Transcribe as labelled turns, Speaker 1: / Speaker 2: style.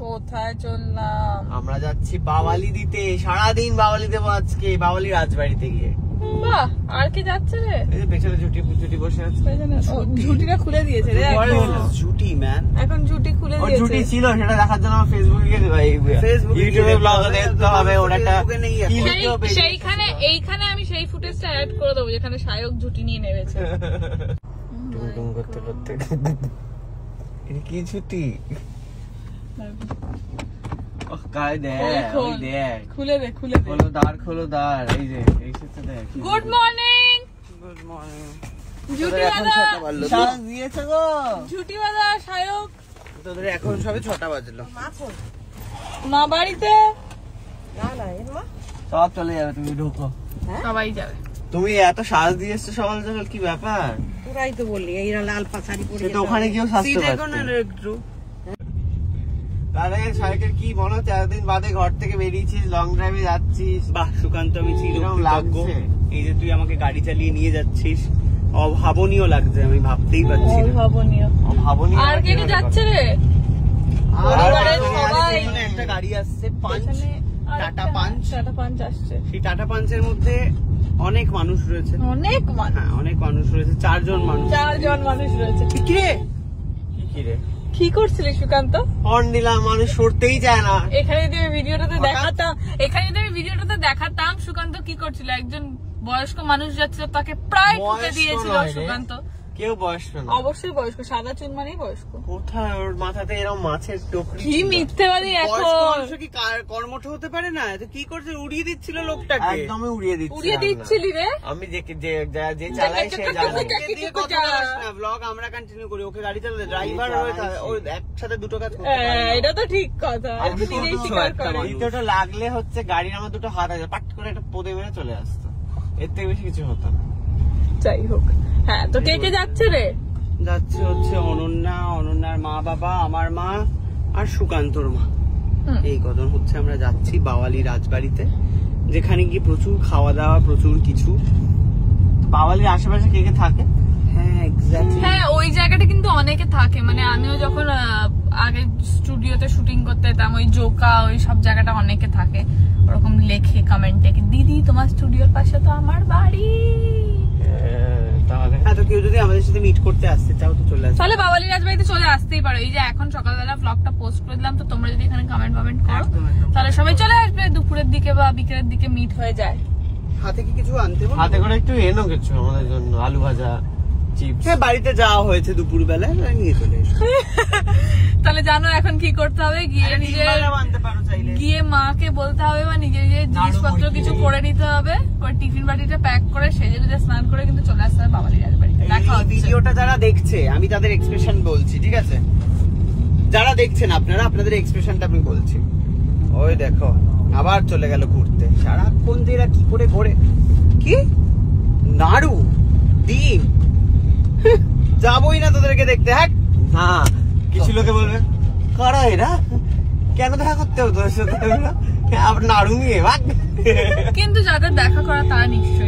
Speaker 1: কোথায় চললাম?
Speaker 2: আমরা যাচ্ছি বাওয়ালি দিতে। সারাদিন বাওয়ালি দেবো আজকে, বাওয়ালি রাজবাড়িতে গিয়ে।
Speaker 1: বাহ, আর কি যাচ্ছে রে?
Speaker 2: এই যে পেছনে ঝুটি বসে আছে।
Speaker 1: ঝুটিটা খুলে দিয়েছে রে
Speaker 2: ঝুটি ম্যান,
Speaker 1: এখন ঝুটি খুলে দিয়েছে।
Speaker 2: ঝুটি ছিল সেটা দেখার জন্য আমার ফেসবুকে ইউটিউবে ব্লগ দেখতে হবে। ওটা একটা
Speaker 1: এইখানে আমি সেই ফুটেজটা অ্যাড করে দেবো যেখানে সায়ক ঝুটি নিয়ে নেমেছে।
Speaker 2: টুং করতে করতে কি ঝুটি
Speaker 1: খুলে দে
Speaker 2: খোলো দাঁড়। এই যে এই সাথে দেখ।
Speaker 1: গুড মর্নিং ঝুটি বাজা সায়ক।
Speaker 2: তোদের এখন সবে 6টা বাজলো।
Speaker 1: মা বাড়িতে
Speaker 2: সব চলে যাবে, তুমি ঢোকো।
Speaker 1: সবাই যাবে।
Speaker 2: তুমি এত সাজ দিয়ে এসছো সকাল সকাল, কি ব্যাপার?
Speaker 3: তোরাই তো বললি এই লাল পাশাড়ি পরে
Speaker 2: সেটা ওখানে গিয়েও সাজতে
Speaker 3: একটু।
Speaker 2: দাদা সাইকেল কি মনে হচ্ছে এতদিন বাদে ঘর থেকে বেরিয়েছিস, লং ড্রাইভে যাচ্ছিস?
Speaker 4: বাহ সুকান্ত, আমি চিরকৃতজ্ঞ। এই যে তুই আমাকে গাড়ি চালিয়ে নিয়ে যাচ্ছিস, অভাবনীয় লাগছে, আমি ভাবতেই পারছি না।
Speaker 2: অভাবনীয়।
Speaker 1: আর কে কে যাচ্ছে রে?
Speaker 4: একটা গাড়ি আসছে, টাটা পাঞ্চ আসছে। সেই টাটা পাঞ্চের মধ্যে অনেক মানুষ রয়েছে,
Speaker 1: অনেক
Speaker 4: মানুষ রয়েছে। 4 জন মানুষ রয়েছে।
Speaker 2: কি রে
Speaker 1: কি করছিলিস সুকান্ত?
Speaker 2: হর্ন দিলাম, মানুষ সরতেই চায় না।
Speaker 1: এখানে যদি আমি ভিডিওটাতে দেখাতাম সুকান্ত কি করছিল। একজন বয়স্ক মানুষ যাচ্ছিল, তাকে প্রায় ঠুকে দিয়েছিল সুকান্ত।
Speaker 2: কেউ বয়স্ক না,
Speaker 1: অবশ্যই বয়স্ক, সাদা চুল মানেই বয়স্ক।
Speaker 2: কোথায় ওর মাথাতে এরকম মাছের টুকরি?
Speaker 1: কি মিথ্যেবাদী! এখন
Speaker 4: কি কর্মঠ হতে পারে না? তো কি করছে, উড়িয়ে দিচ্ছিল লোকটাকে।
Speaker 2: একদমই উড়িয়ে
Speaker 1: দিচ্ছিলি রে।
Speaker 2: আমি যে চালাই সে জানে।
Speaker 4: ব্লগ আমরা কন্টিনিউ করি, ওকে গাড়ি চালাতে ড্রাইভার ও একসাথে দুটো কাজ করতে পারে।
Speaker 1: এটা তো ঠিক কথা।
Speaker 2: দ্বিতীয়টা লাগলে হচ্ছে গাড়ির আমার দুটো হাত আছে, পাট করে একটা পোদে মেরে চলে আসতো, এর থেকে বেশি কিছু হতো না।
Speaker 1: যাই হোক, হ্যাঁ তো কে কে যাচ্ছে রে?
Speaker 4: যাচ্ছে হচ্ছে অনন্যার মা বাবা, আমার মা আর সুকান্তর মা। এই কজন হচ্ছে আমরা যাচ্ছি বাওয়ালি রাজবাড়িতে, যেখানে গিয়ে প্রচুর খাওয়া দাওয়া, প্রচুর কিছু।
Speaker 2: বাওয়ালির আশেপাশে কে কে থাকে?
Speaker 4: হ্যাঁ এক্স্যাক্টলি,
Speaker 1: হ্যাঁ ওই জায়গাটা কিন্তু অনেকে থাকে। মানে আমিও যখন আগে স্টুডিওতে শুটিং করতে যেতাম, ওই জোকা ওই সব জায়গাটা অনেকে থাকে। ওরকম লেখে কমেন্টে, দিদি তোমার স্টুডিওর পাশে তো আমার বাড়ি।
Speaker 4: তাহলে তো কেউ যদি আমাদের সাথে মিট করতে আসতে চাও তো চলে আসো,
Speaker 1: তাহলে বাওয়ালি রাজবাড়িতে চলে আসতেই পারো। এই যে এখন সকালবেলা ব্লগটা পোস্ট করে দিলাম, তো তোমরা যদি এখানে কমেন্ট করো তাহলে সবাই চলে আসবে। দুপুরের দিকে বা বিকেলের দিকে মিট হয়ে যায়।
Speaker 4: হাতে কি কিছু আনতে বল?
Speaker 2: হাতে করে একটু এনো কিছু আমাদের জন্য, আলু ভাজা, চিপস।
Speaker 4: হ্যাঁ বাড়িতে যাওয়া হয়েছে দুপুর বেলায়, নিয়ে চলে এসো।
Speaker 1: তাহলে জানো এখন কি করতে হবে, গিয়ে মাকে বলতে হবে বা নিজের জিনিসপত্র কিছু করে নিতে হবে। টিফিন বাটিটা প্যাক করে সেজে গুজে স্নান করে কিন্তু চলে আসতে হবে বাওয়ালি রাজবাড়িতে।
Speaker 4: ভিডিওটা যারা দেখছে, আমি তাদের এক্সপ্রেশন বলছি, ঠিক আছে? যারা দেখছেন আপনারা, আপনাদের এক্সপ্রেশনটা আমি বলছি। ওই দেখো আবার চলে গেল ঘুরতে। সারাক্ষণ যে এরা কি করে ঘোরে, কি নাড়ু ডিম। যাবোই না তোদেরকে দেখতে। হ্যাঁ
Speaker 2: না, কিছু লোকে বলবে কারা এরা, কেন দেখা করতে হতো তোর সাথে? নাড়ু নিয়ে
Speaker 1: কিন্তু যাদের দেখা করা তারা নিশ্চয়ই